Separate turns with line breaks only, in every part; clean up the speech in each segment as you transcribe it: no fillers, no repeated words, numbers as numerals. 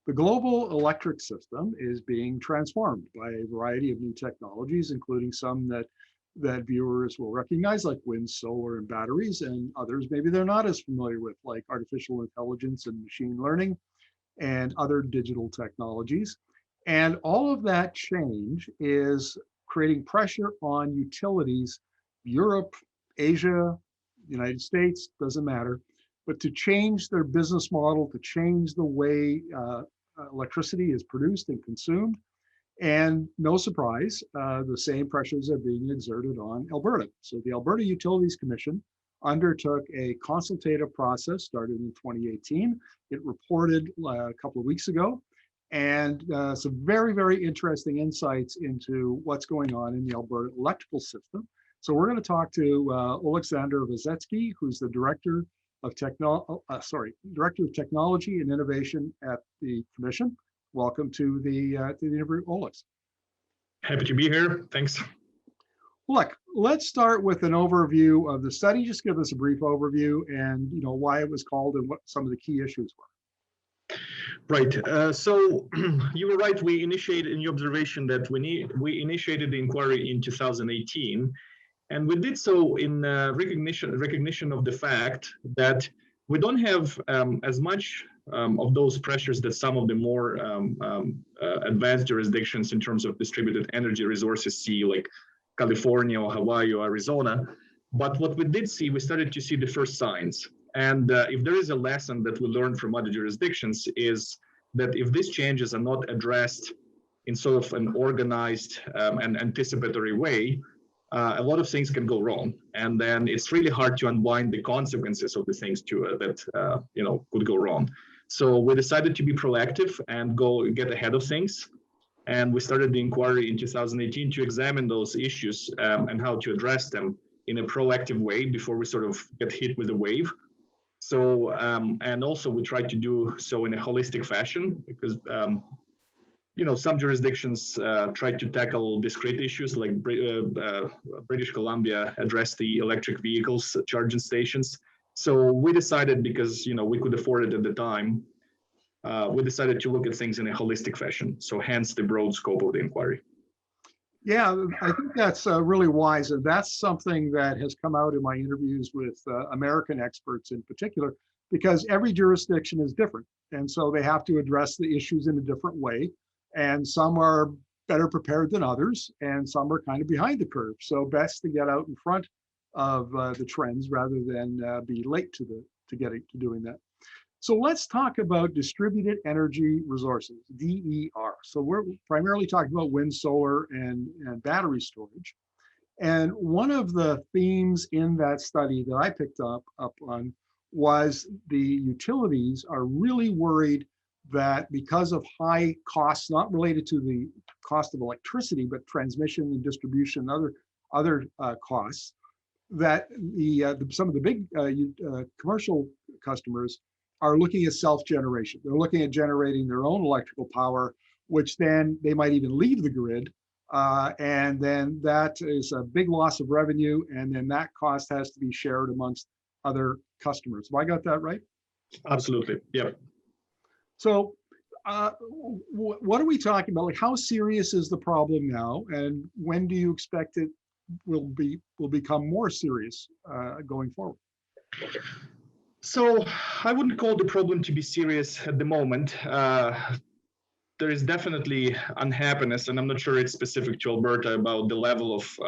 The global electric system is being transformed by a variety of new technologies, including some that viewers will recognize, like wind, solar, and batteries, and others maybe they're not as familiar with, like artificial intelligence and machine learning and other digital technologies. And all of that change is creating pressure on utilities, Europe, Asia, United States, doesn't matter, but to change their business model, to change the way electricity is produced and consumed. And no surprise, the same pressures are being exerted on Alberta. So the Alberta Utilities Commission undertook a consultative process started in 2018. It reported a couple of weeks ago, and some very, very interesting insights into what's going on in the Alberta electrical system. So we're going to talk to Olexandr Vasetsky, who's the Director of Technology and Innovation at the Commission. Welcome to the interview, Olex.
Happy to be here. Thanks.
Look, let's start with an overview of the study. Just give us a brief overview and why it was called and what some of the key issues were.
Right. So you were right. We initiated in your observation that we initiated the inquiry in 2018, and we did so in recognition of the fact that we don't have as much of those pressures that some of the more advanced jurisdictions in terms of distributed energy resources see, like California or Hawaii or Arizona. But what we did see, we started to see the first signs. And if there is a lesson that we learned from other jurisdictions, is that if these changes are not addressed in sort of an organized and anticipatory way, a lot of things can go wrong. And then it's really hard to unwind the consequences of the things that could go wrong. So we decided to be proactive and go get ahead of things. And we started the inquiry in 2018 to examine those issues and how to address them in a proactive way before we sort of get hit with a wave. So, and also we tried to do so in a holistic fashion because, some jurisdictions try to tackle discrete issues, like British Columbia addressed the electric vehicles charging stations. So we decided, because we could afford it at the time, we decided to look at things in a holistic fashion. So hence the broad scope of the inquiry.
Yeah, I think that's really wise. And that's something that has come out in my interviews with American experts in particular, because every jurisdiction is different. And so they have to address the issues in a different way. And some are better prepared than others, and some are kind of behind the curve. So best to get out in front of the trends rather than be late to doing that. So let's talk about distributed energy resources, DER. So we're primarily talking about wind, solar, and battery storage. And one of the themes in that study that I picked up on was the utilities are really worried that because of high costs, not related to the cost of electricity, but transmission and distribution and other costs, that some of the big commercial customers are looking at self-generation. They're looking at generating their own electrical power, which then they might even leave the grid. And then that is a big loss of revenue. And then that cost has to be shared amongst other customers. Have I got that right?
Absolutely, yeah.
So what are we talking about? Like, how serious is the problem now? And when do you expect it will become more serious going forward?
So I wouldn't call the problem to be serious at the moment. There is definitely unhappiness, and I'm not sure it's specific to Alberta, about the level of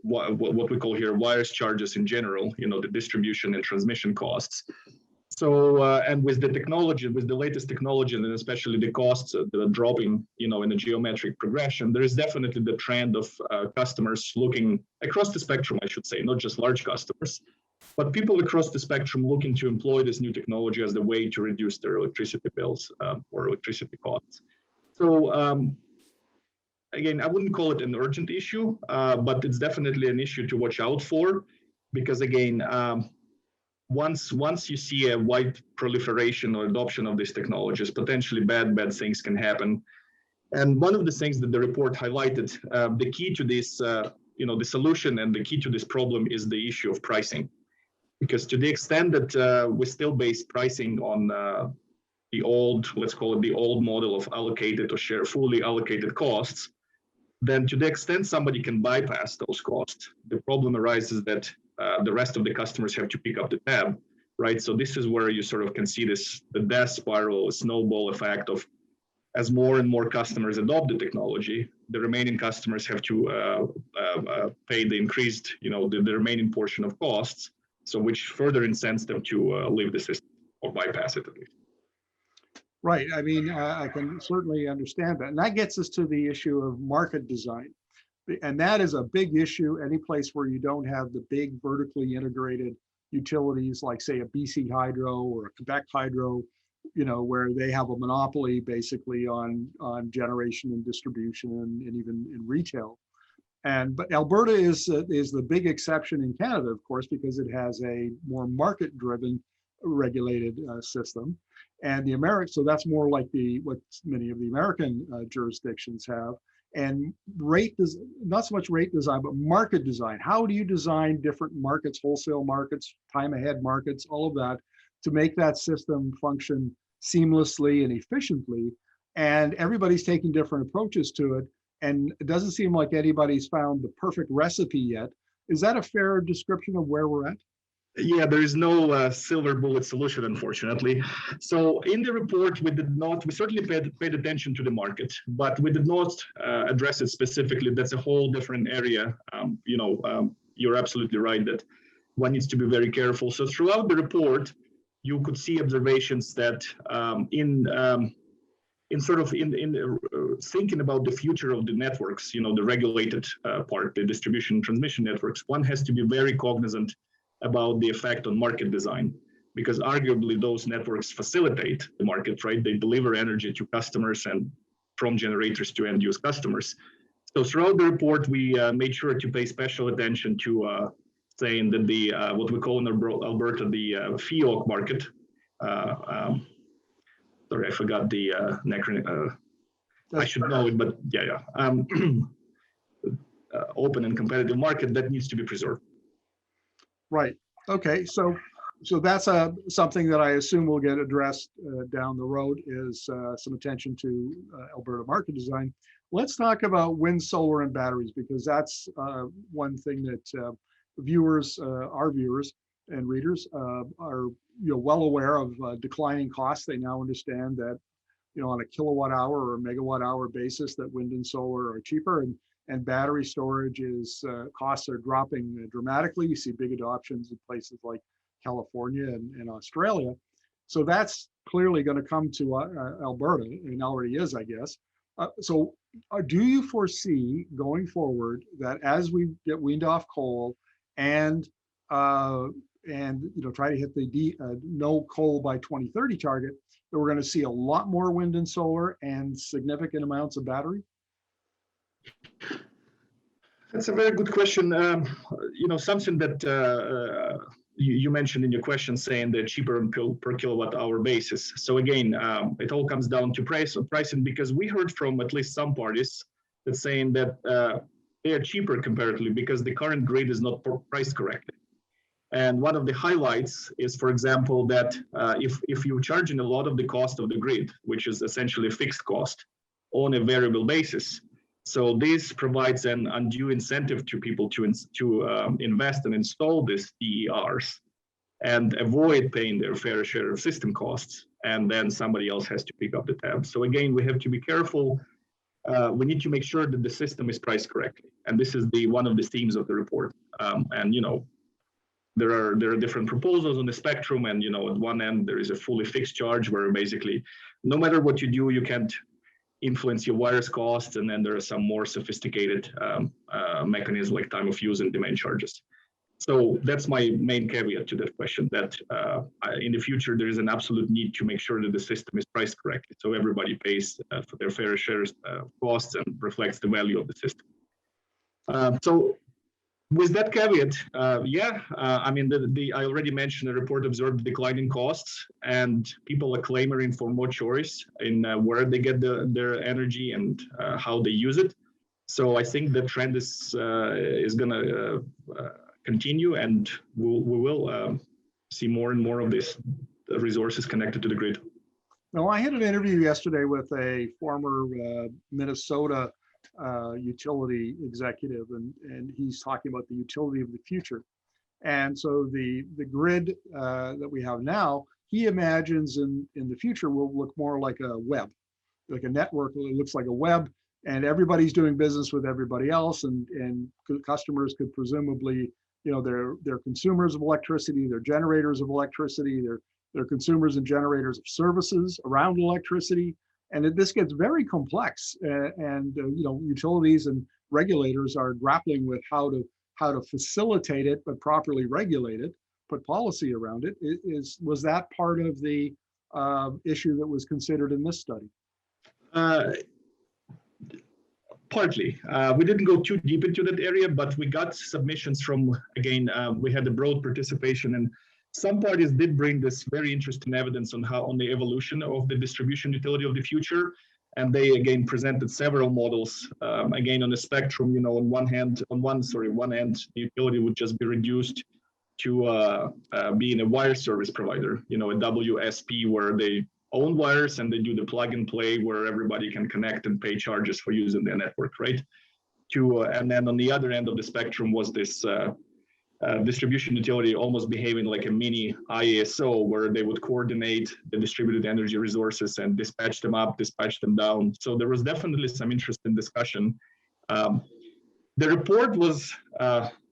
what we call here wires charges in general, the distribution and transmission costs. So, and with the technology, with the latest technology, and especially the costs that are dropping, in a geometric progression, there is definitely the trend of customers looking across the spectrum, I should say, not just large customers, but people across the spectrum looking to employ this new technology as the way to reduce their electricity bills or electricity costs. So again, I wouldn't call it an urgent issue, but it's definitely an issue to watch out for, because again, once you see a wide proliferation or adoption of these technologies, potentially bad things can happen. And one of the things that the report highlighted, the key to this, the solution and the key to this problem is the issue of pricing. Because to the extent that we still base pricing on, the old, let's call it the old model of allocated or fully allocated costs, then to the extent somebody can bypass those costs, the problem arises that the rest of the customers have to pick up the tab, right? So this is where you sort of can see the death spiral, snowball effect of, as more and more customers adopt the technology, the remaining customers have to pay the increased, the remaining portion of costs, so which further incents them to leave the system or bypass it at least.
Right. I mean, I can certainly understand that. And that gets us to the issue of market design. And that is a big issue any place where you don't have the big vertically integrated utilities like, say, a BC Hydro or a Quebec Hydro, where they have a monopoly basically on generation and distribution and even in retail. But Alberta is the big exception in Canada, of course, because it has a more market-driven regulated system. And so that's more like what many of the American jurisdictions have. And not so much rate design, but market design. How do you design different markets, wholesale markets, time ahead markets, all of that, to make that system function seamlessly and efficiently? And everybody's taking different approaches to it. And it doesn't seem like anybody's found the perfect recipe yet. Is that a fair description of where we're at?
Yeah, there is no silver bullet solution, unfortunately. So in the report, we certainly paid attention to the market, but we did not address it specifically. That's a whole different area. You're absolutely right that one needs to be very careful. So throughout the report, you could see observations that in thinking about the future of the networks, the regulated part, the distribution and transmission networks, one has to be very cognizant about the effect on market design, because arguably those networks facilitate the market, right? They deliver energy to customers and from generators to end use customers. So throughout the report, we made sure to pay special attention to saying that the what we call in Alberta the FEOC market. Sorry, I forgot the acronym. I should know it, but yeah. Open and competitive market that needs to be preserved.
Right. Okay. So that's something that I assume will get addressed down the road, is some attention to Alberta market design. Let's talk about wind, solar, and batteries, because that's one thing that our viewers and readers are well aware of declining costs. They now understand that on a kilowatt hour or a megawatt hour basis that wind and solar are cheaper, and battery storage costs are dropping dramatically. You see big adoptions in places like California and Australia. So that's clearly going to come to Alberta, and already is, I guess. So do you foresee going forward that as we get weaned off coal and try to hit the no coal by 2030 target, that we're going to see a lot more wind and solar and significant amounts of battery?
That's a very good question. Something that you mentioned in your question, saying that cheaper on per kilowatt hour basis. So again, it all comes down to pricing, because we heard from at least some parties that saying that they are cheaper comparatively because the current grid is not priced correctly. And one of the highlights is, for example, that if you're charging a lot of the cost of the grid, which is essentially a fixed cost, on a variable basis, so this provides an undue incentive to people to invest and install these DERs and avoid paying their fair share of system costs, and then somebody else has to pick up the tab. So again, we have to be careful. We need to make sure that the system is priced correctly, and this is one of the themes of the report. There are different proposals on the spectrum, and at one end there is a fully fixed charge where basically no matter what you do, you can't influence your wires costs, and then there are some more sophisticated mechanisms like time of use and demand charges. So that's my main caveat to that question, that in the future there is an absolute need to make sure that the system is priced correctly, so everybody pays for their fair share costs and reflects the value of the system. So with that caveat, I already mentioned the report observed declining costs, and people are clamoring for more choice in where they get their energy and how they use it. So I think the trend is going to continue, and we will see more and more of these resources connected to the grid.
No, I had an interview yesterday with a former Minnesota utility executive, and he's talking about the utility of the future. And so the grid that we have now, he imagines in the future will look more like a web, like a network. It looks like a web, and everybody's doing business with everybody else, and customers could presumably, they're consumers of electricity, they're generators of electricity, they're consumers and generators of services around electricity, and this gets very complex. And utilities and regulators are grappling with how to facilitate it, but properly regulate it, put policy around it. Was that part of the issue that was considered in this study?
Partly. We didn't go too deep into that area, but we got submissions from, again, we had a broad participation, and some parties did bring this very interesting evidence on the evolution of the distribution utility of the future. And they again presented several models, again on the spectrum. On one end, the utility would just be reduced to being a wire service provider, a WSP, where they own wires and they do the plug and play, where everybody can connect and pay charges for using their network, right? And then on the other end of the spectrum was this distribution utility almost behaving like a mini IESO, where they would coordinate the distributed energy resources and dispatch them up, dispatch them down. So there was definitely some interesting discussion. The report was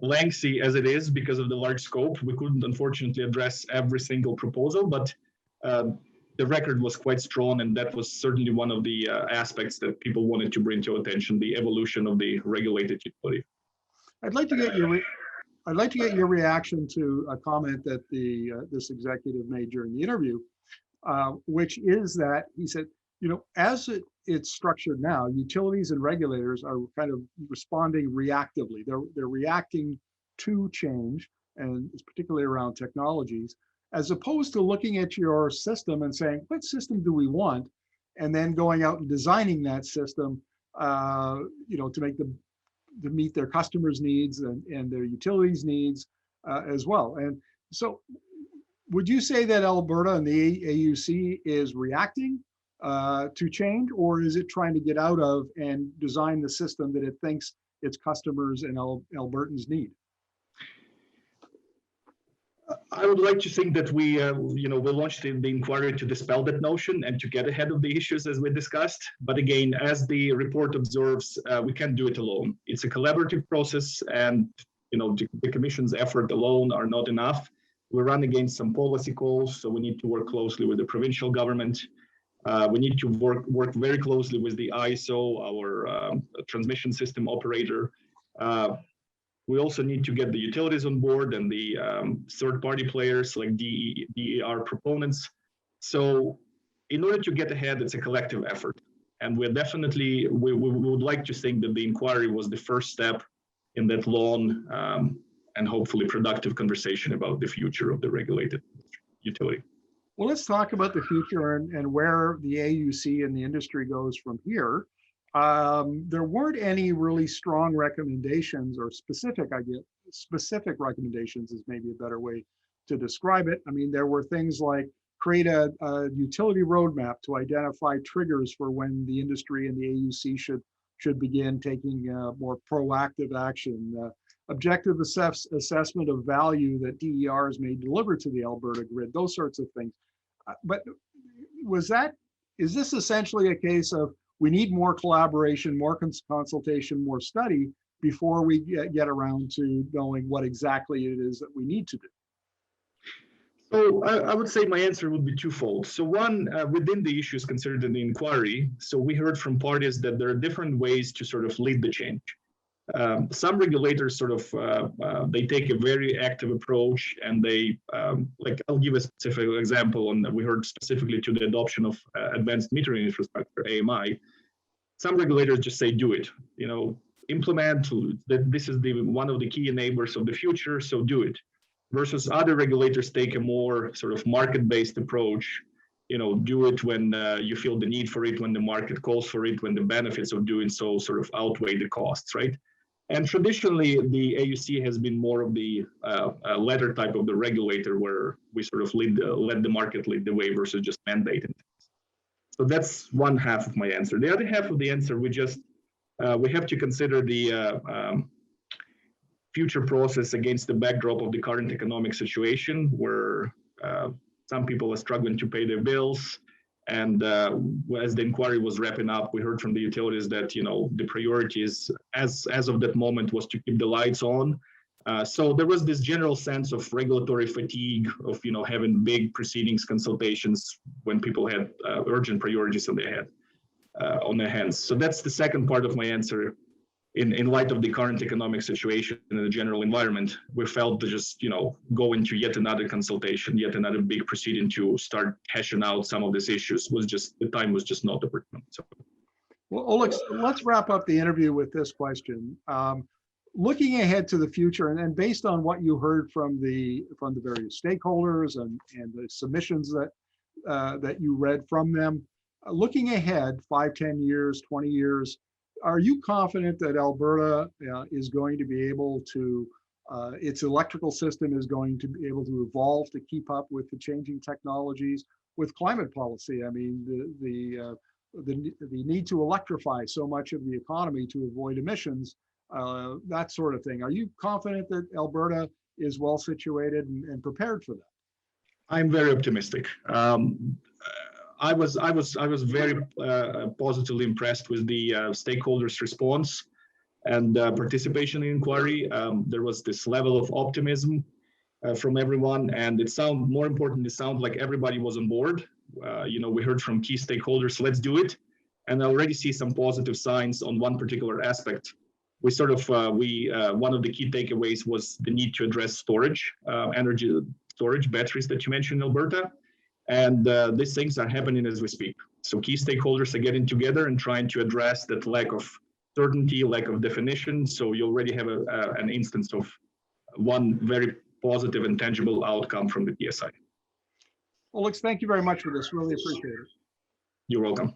lengthy as it is because of the large scope. We couldn't unfortunately address every single proposal, but the record was quite strong, and that was certainly one of the aspects that people wanted to bring to attention, the evolution of the regulated utility.
I'd like to get your reaction to a comment that this executive made during the interview, which is that he said, as it's structured now, utilities and regulators are kind of responding reactively. They're reacting to change, and it's particularly around technologies, as opposed to looking at your system and saying, what system do we want? And then going out and designing that system, to meet their customers' needs and their utilities needs as well. And so would you say that Alberta and the AUC is reacting to change, or is it trying to get out of and design the system that it thinks its customers and Albertans need?
I would like to think that we launched the inquiry to dispel that notion and to get ahead of the issues as we discussed. But again, as the report observes, we can't do it alone. It's a collaborative process, and the Commission's effort alone are not enough. We run against some policy calls, so we need to work closely with the provincial government. We need to work very closely with the ISO, our transmission system operator. We also need to get the utilities on board and the third-party players like DER proponents. So in order to get ahead, it's a collective effort. And we would like to think that the inquiry was the first step in that long and hopefully productive conversation about the future of the regulated utility.
Well, let's talk about the future and where the AUC and the industry goes from here. There weren't any really strong recommendations, or specific recommendations is maybe a better way to describe it. I mean, there were things like create a utility roadmap to identify triggers for when the industry and the AUC should begin taking more proactive action. Objective assessment of value that DERs may deliver to the Alberta grid, those sorts of things. But is this essentially a case of we need more collaboration, more consultation, more study before we get around to knowing what exactly it is that we need to do?
So I would say my answer would be twofold. So one, within the issues considered in the inquiry, so we heard from parties that there are different ways to sort of lead the change. Some regulators sort of, they take a very active approach, and they, I'll give a specific example, and we heard specifically to the adoption of advanced metering infrastructure, AMI. Some regulators just say, do it, implement that this is one of the key enablers of the future, so do it. Versus other regulators take a more sort of market-based approach, do it when you feel the need for it, when the market calls for it, when the benefits of doing so sort of outweigh the costs, right? And traditionally, the AUC has been more of the latter type of the regulator, where we sort of let the market lead the way versus just mandating. So that's one half of my answer. The other half of the answer, we have to consider the future process against the backdrop of the current economic situation, where some people are struggling to pay their bills. And as the inquiry was wrapping up, we heard from the utilities that the priorities as of that moment was to keep the lights on. So there was this general sense of regulatory fatigue, of having big proceedings, consultations when people had urgent priorities on their hands. So that's the second part of my answer. In light of the current economic situation and the general environment, we felt to just go into yet another consultation, yet another big proceeding to start hashing out some of these issues. The time was just not appropriate. So.
Well, Olex, let's wrap up the interview with this question. Looking ahead to the future, and based on what you heard from the various stakeholders and the submissions that you read from them, looking ahead 5, 10 years, 20 years, are you confident that Alberta is going to be able to, its electrical system is going to be able to evolve to keep up with the changing technologies, with climate policy? I mean, the need to electrify so much of the economy to avoid emissions, that sort of thing. Are you confident that Alberta is well situated and prepared for that?
I'm very optimistic. I was very positively impressed with the stakeholders' response and participation in the inquiry. There was this level of optimism from everyone, and more importantly, it sounded like everybody was on board. We heard from key stakeholders, let's do it. And I already see some positive signs on one particular aspect. One of the key takeaways was the need to address storage, energy storage, batteries that you mentioned in Alberta. And these things are happening as we speak. So key stakeholders are getting together and trying to address that lack of certainty, lack of definition. So you already have an instance of one very positive and tangible outcome from the PSI.
Olex, thank you very much for this. Really appreciate it.
You're welcome.